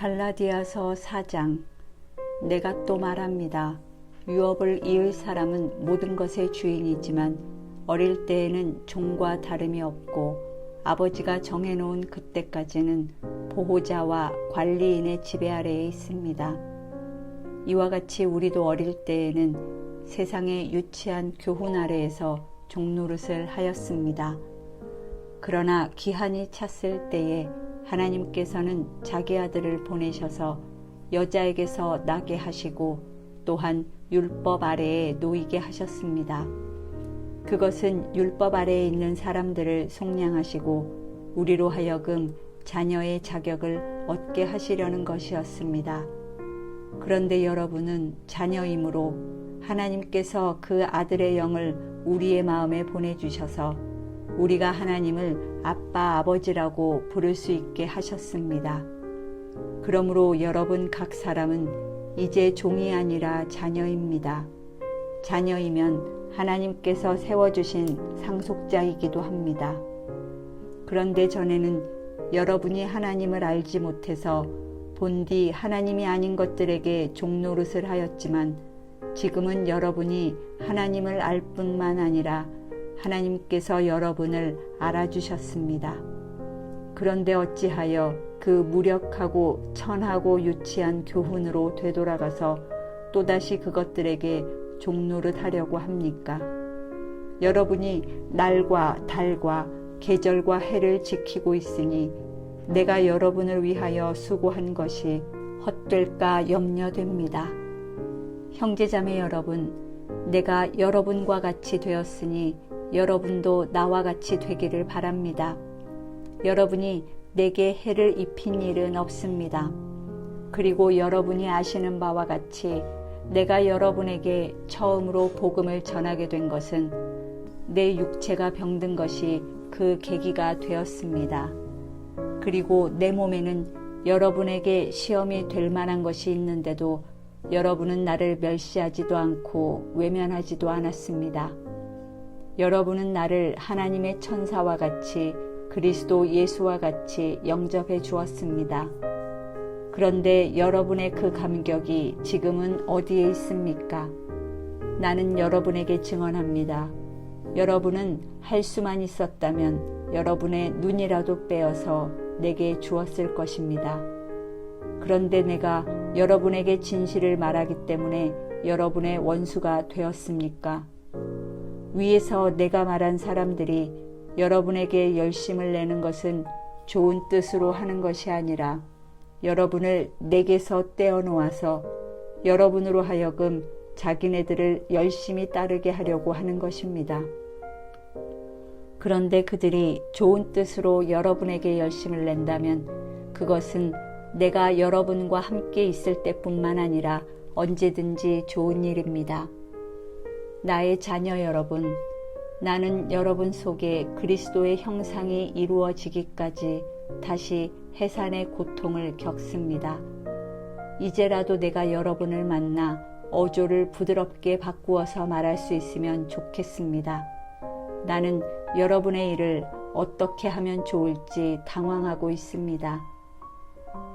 갈라디아서 4장. 내가 또 말합니다. 유업을 이을 사람은 모든 것의 주인이지만 어릴 때에는 종과 다름이 없고 아버지가 정해놓은 그때까지는 보호자와 관리인의 지배 아래에 있습니다. 이와 같이 우리도 어릴 때에는 세상의 유치한 교훈 아래에서 종노릇을 하였습니다. 그러나 기한이 찼을 때에 하나님께서는 자기 아들을 보내셔서 여자에게서 나게 하시고 또한 율법 아래에 놓이게 하셨습니다. 그것은 율법 아래에 있는 사람들을 속량하시고 우리로 하여금 자녀의 자격을 얻게 하시려는 것이었습니다. 그런데 여러분은 자녀이므로 하나님께서 그 아들의 영을 우리의 마음에 보내주셔서 우리가 하나님을 아빠, 아버지라고 부를 수 있게 하셨습니다. 그러므로 여러분 각 사람은 이제 종이 아니라 자녀입니다. 자녀이면 하나님께서 세워주신 상속자이기도 합니다. 그런데 전에는 여러분이 하나님을 알지 못해서 본디 하나님이 아닌 것들에게 종노릇을 하였지만 지금은 여러분이 하나님을 알 뿐만 아니라 하나님께서 여러분을 알아주셨습니다. 그런데 어찌하여 그 무력하고 천하고 유치한 교훈으로 되돌아가서 또다시 그것들에게 종노릇 하려고 합니까? 여러분이 날과 달과 계절과 해를 지키고 있으니 내가 여러분을 위하여 수고한 것이 헛될까 염려됩니다. 형제자매 여러분, 내가 여러분과 같이 되었으니 여러분도 나와 같이 되기를 바랍니다. 여러분이 내게 해를 입힌 일은 없습니다. 그리고 여러분이 아시는 바와 같이 내가 여러분에게 처음으로 복음을 전하게 된 것은 내 육체가 병든 것이 그 계기가 되었습니다. 그리고 내 몸에는 여러분에게 시험이 될 만한 것이 있는데도 여러분은 나를 멸시하지도 않고 외면하지도 않았습니다. 여러분은 나를 하나님의 천사와 같이 그리스도 예수와 같이 영접해 주었습니다. 그런데 여러분의 그 감격이 지금은 어디에 있습니까? 나는 여러분에게 증언합니다. 여러분은 할 수만 있었다면 여러분의 눈이라도 빼어서 내게 주었을 것입니다. 그런데 내가 여러분에게 진실을 말하기 때문에 여러분의 원수가 되었습니까? 위에서 내가 말한 사람들이 여러분에게 열심을 내는 것은 좋은 뜻으로 하는 것이 아니라 여러분을 내게서 떼어놓아서 여러분으로 하여금 자기네들을 열심히 따르게 하려고 하는 것입니다. 그런데 그들이 좋은 뜻으로 여러분에게 열심을 낸다면 그것은 내가 여러분과 함께 있을 때뿐만 아니라 언제든지 좋은 일입니다. 나의 자녀 여러분, 나는 여러분 속에 그리스도의 형상이 이루어지기까지 다시 해산의 고통을 겪습니다. 이제라도 내가 여러분을 만나 어조를 부드럽게 바꾸어서 말할 수 있으면 좋겠습니다. 나는 여러분의 일을 어떻게 하면 좋을지 당황하고 있습니다.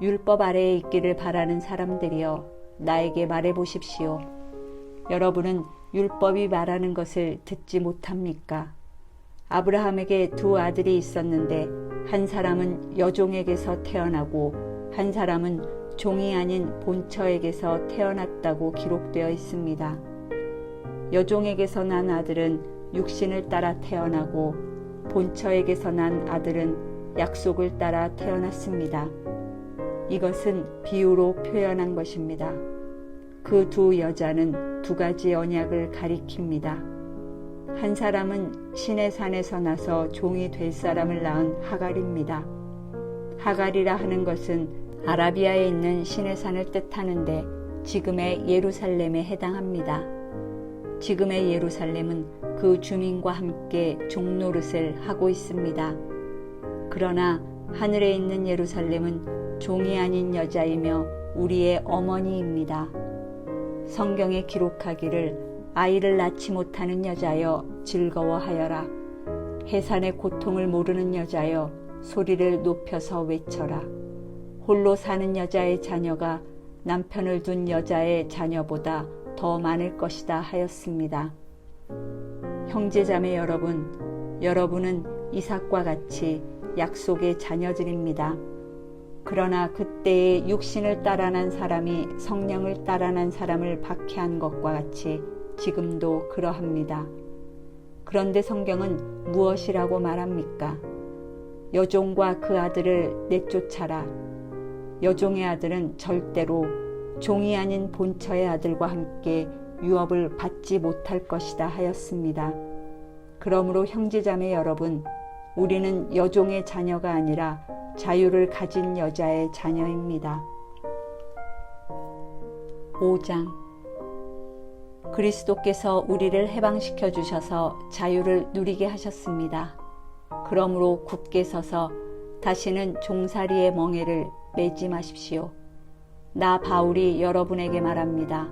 율법 아래에 있기를 바라는 사람들이여 나에게 말해 보십시오. 여러분은 율법이 말하는 것을 듣지 못합니까? 아브라함에게 두 아들이 있었는데 한 사람은 여종에게서 태어나고 한 사람은 종이 아닌 본처에게서 태어났다고 기록되어 있습니다. 여종에게서 난 아들은 육신을 따라 태어나고 본처에게서 난 아들은 약속을 따라 태어났습니다. 이것은 비유로 표현한 것입니다. 그 두 여자는 두 가지 언약을 가리킵니다. 한 사람은 신의 산에서 나서 종이 될 사람을 낳은 하갈입니다. 하갈이라 하는 것은 아라비아에 있는 신의 산을 뜻하는데 지금의 예루살렘에 해당합니다. 지금의 예루살렘은 그 주민과 함께 종노릇을 하고 있습니다. 그러나 하늘에 있는 예루살렘은 종이 아닌 여자이며 우리의 어머니입니다. 성경에 기록하기를 아이를 낳지 못하는 여자여 즐거워하여라. 해산의 고통을 모르는 여자여 소리를 높여서 외쳐라. 홀로 사는 여자의 자녀가 남편을 둔 여자의 자녀보다 더 많을 것이다 하였습니다. 형제자매 여러분, 여러분은 이삭과 같이 약속의 자녀들입니다. 그러나 그때의 육신을 따라난 사람이 성령을 따라난 사람을 박해한 것과 같이 지금도 그러합니다. 그런데 성경은 무엇이라고 말합니까? 여종과 그 아들을 내쫓아라. 여종의 아들은 절대로 종이 아닌 본처의 아들과 함께 유업을 받지 못할 것이다 하였습니다. 그러므로 형제자매 여러분, 우리는 여종의 자녀가 아니라 자유를 가진 여자의 자녀입니다. 5장. 그리스도께서 우리를 해방시켜 주셔서 자유를 누리게 하셨습니다. 그러므로 굳게 서서 다시는 종살이의 멍에를 매지 마십시오. 나 바울이 여러분에게 말합니다.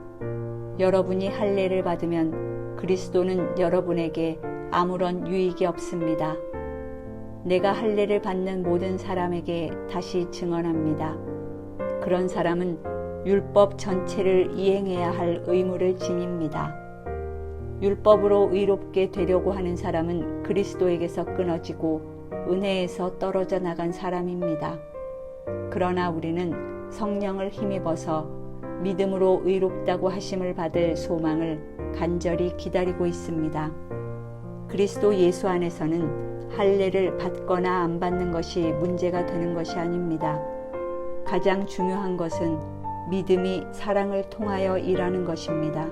여러분이 할례를 받으면 그리스도는 여러분에게 아무런 유익이 없습니다. 내가 할례를 받는 모든 사람에게 다시 증언합니다. 그런 사람은 율법 전체를 이행해야 할 의무를 지닙니다. 율법으로 의롭게 되려고 하는 사람은 그리스도에게서 끊어지고 은혜에서 떨어져 나간 사람입니다. 그러나 우리는 성령을 힘입어서 믿음으로 의롭다고 하심을 받을 소망을 간절히 기다리고 있습니다. 그리스도 예수 안에서는 할례를 받거나 안 받는 것이 문제가 되는 것이 아닙니다. 가장 중요한 것은 믿음이 사랑을 통하여 일하는 것입니다.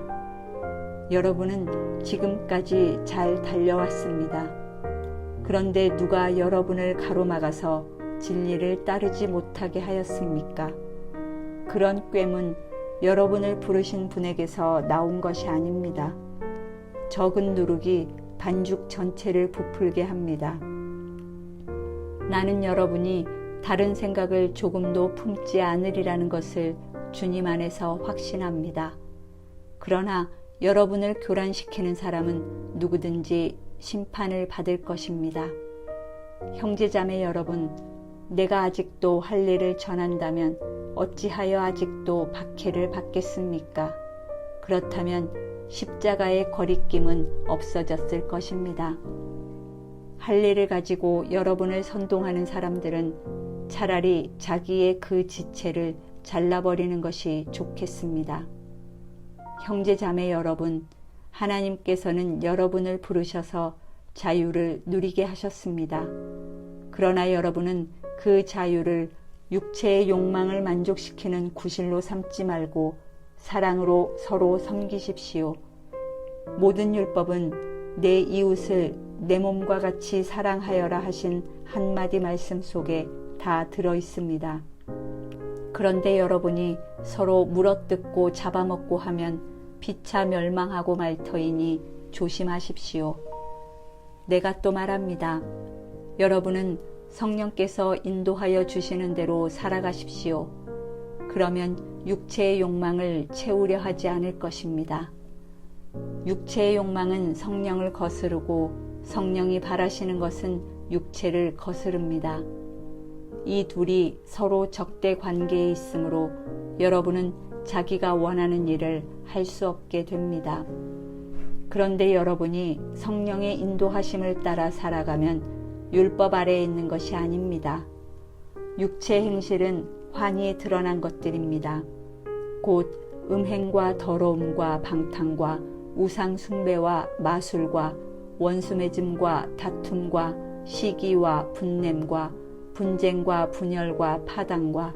여러분은 지금까지 잘 달려왔습니다. 그런데 누가 여러분을 가로막아서 진리를 따르지 못하게 하였습니까? 그런 꾀문 여러분을 부르신 분에게서 나온 것이 아닙니다. 적은 누룩이 반죽 전체를 부풀게 합니다. 나는 여러분이 다른 생각을 조금도 품지 않으리라는 것을 주님 안에서 확신합니다. 그러나 여러분을 교란시키는 사람은 누구든지 심판을 받을 것입니다. 형제자매 여러분, 내가 아직도 할례를 전한다면 어찌하여 아직도 박해를 받겠습니까? 그렇다면 십자가의 거리낌은 없어졌을 것입니다. 할례를 가지고 여러분을 선동하는 사람들은 차라리 자기의 그 지체를 잘라버리는 것이 좋겠습니다. 형제자매 여러분, 하나님께서는 여러분을 부르셔서 자유를 누리게 하셨습니다. 그러나 여러분은 그 자유를 육체의 욕망을 만족시키는 구실로 삼지 말고 사랑으로 서로 섬기십시오. 모든 율법은 내 이웃을 내 몸과 같이 사랑하여라 하신 한마디 말씀 속에 다 들어 있습니다. 그런데 여러분이 서로 물어뜯고 잡아먹고 하면 피차 멸망하고 말 터이니 조심하십시오. 내가 또 말합니다. 여러분은 성령께서 인도하여 주시는 대로 살아가십시오. 그러면 육체의 욕망을 채우려 하지 않을 것입니다. 육체의 욕망은 성령을 거스르고 성령이 바라시는 것은 육체를 거스릅니다. 이 둘이 서로 적대 관계에 있으므로 여러분은 자기가 원하는 일을 할 수 없게 됩니다. 그런데 여러분이 성령의 인도하심을 따라 살아가면 율법 아래에 있는 것이 아닙니다. 육체 행실은 환히 드러난 것들입니다. 곧 음행과 더러움과 방탕과 우상 숭배와 마술과 원수 맺음과 다툼과 시기와 분냄과 분쟁과 분열과 파당과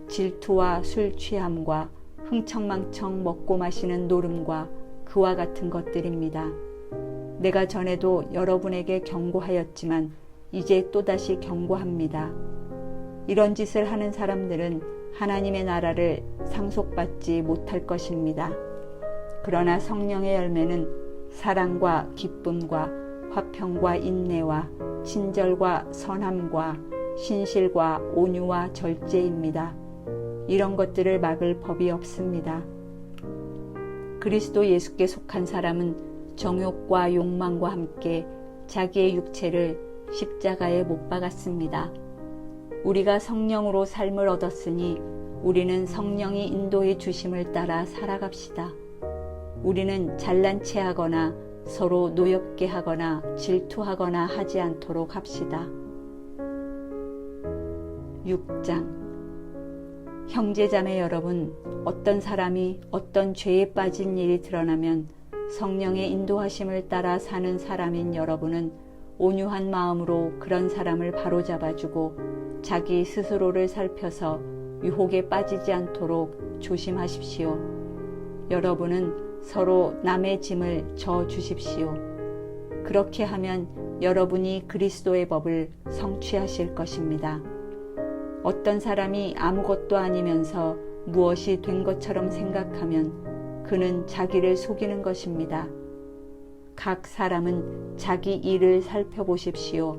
질투와 술 취함과 흥청망청 먹고 마시는 노름과 그와 같은 것들입니다. 내가 전에도 여러분에게 경고하였지만 이제 또다시 경고합니다. 이런 짓을 하는 사람들은 하나님의 나라를 상속받지 못할 것입니다. 그러나 성령의 열매는 사랑과 기쁨과 화평과 인내와 친절과 선함과 신실과 온유와 절제입니다. 이런 것들을 막을 법이 없습니다. 그리스도 예수께 속한 사람은 정욕과 욕망과 함께 자기의 육체를 십자가에 못 박았습니다. 우리가 성령으로 삶을 얻었으니 우리는 성령이 인도해 주심을 따라 살아갑시다. 우리는 잘난 체하거나 서로 노엽게 하거나 질투하거나 하지 않도록 합시다. 6장. 형제자매 여러분, 어떤 사람이 어떤 죄에 빠진 일이 드러나면 성령의 인도하심을 따라 사는 사람인 여러분은 온유한 마음으로 그런 사람을 바로잡아주고 자기 스스로를 살펴서 유혹에 빠지지 않도록 조심하십시오. 여러분은 서로 남의 짐을 져 주십시오. 그렇게 하면 여러분이 그리스도의 법을 성취하실 것입니다. 어떤 사람이 아무것도 아니면서 무엇이 된 것처럼 생각하면 그는 자기를 속이는 것입니다. 각 사람은 자기 일을 살펴보십시오.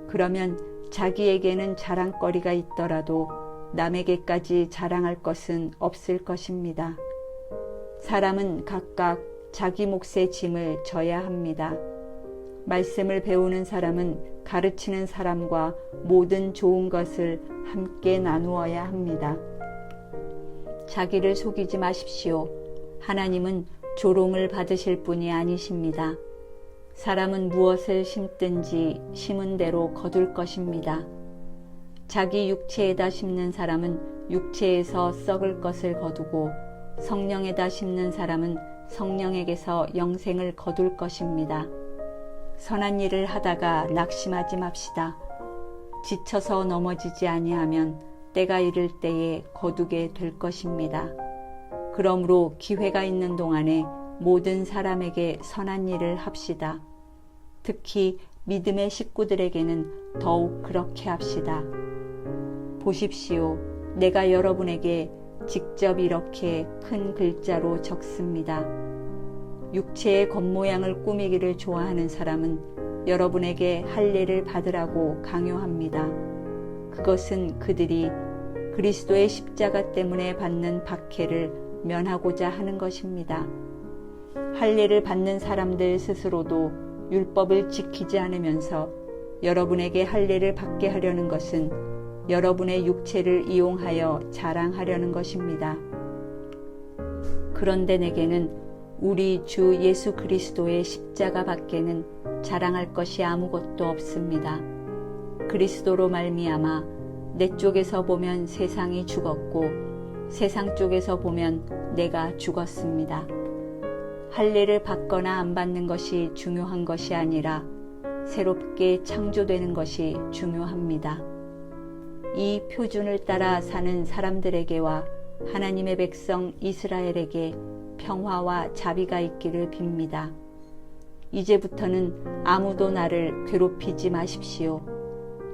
그러면 자기에게는 자랑거리가 있더라도 남에게까지 자랑할 것은 없을 것입니다. 사람은 각각 자기 몫의 짐을 져야 합니다. 말씀을 배우는 사람은 가르치는 사람과 모든 좋은 것을 함께 나누어야 합니다. 자기를 속이지 마십시오. 하나님은 조롱을 받으실 분이 아니십니다. 사람은 무엇을 심든지 심은 대로 거둘 것입니다. 자기 육체에다 심는 사람은 육체에서 썩을 것을 거두고 성령에다 심는 사람은 성령에게서 영생을 거둘 것입니다. 선한 일을 하다가 낙심하지 맙시다. 지쳐서 넘어지지 아니하면 때가 이를 때에 거두게 될 것입니다. 그러므로 기회가 있는 동안에 모든 사람에게 선한 일을 합시다. 특히 믿음의 식구들에게는 더욱 그렇게 합시다. 보십시오. 내가 여러분에게 직접 이렇게 큰 글자로 적습니다. 육체의 겉모양을 꾸미기를 좋아하는 사람은 여러분에게 할례를 받으라고 강요합니다. 그것은 그들이 그리스도의 십자가 때문에 받는 박해를 면하고자 하는 것입니다. 할례를 받는 사람들 스스로도 율법을 지키지 않으면서 여러분에게 할례를 받게 하려는 것은 여러분의 육체를 이용하여 자랑하려는 것입니다. 그런데 내게는 우리 주 예수 그리스도의 십자가 밖에는 자랑할 것이 아무것도 없습니다. 그리스도로 말미암아 내 쪽에서 보면 세상이 죽었고 세상 쪽에서 보면 내가 죽었습니다. 할례를 받거나 안 받는 것이 중요한 것이 아니라 새롭게 창조되는 것이 중요합니다. 이 표준을 따라 사는 사람들에게와 하나님의 백성 이스라엘에게 평화와 자비가 있기를 빕니다. 이제부터는 아무도 나를 괴롭히지 마십시오.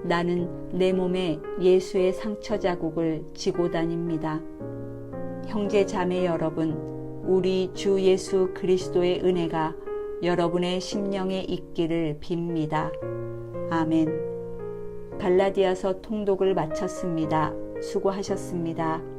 나는 내 몸에 예수의 상처 자국을 지고 다닙니다. 형제 자매 여러분, 우리 주 예수 그리스도의 은혜가 여러분의 심령에 있기를 빕니다. 아멘. 갈라디아서 통독을 마쳤습니다. 수고하셨습니다.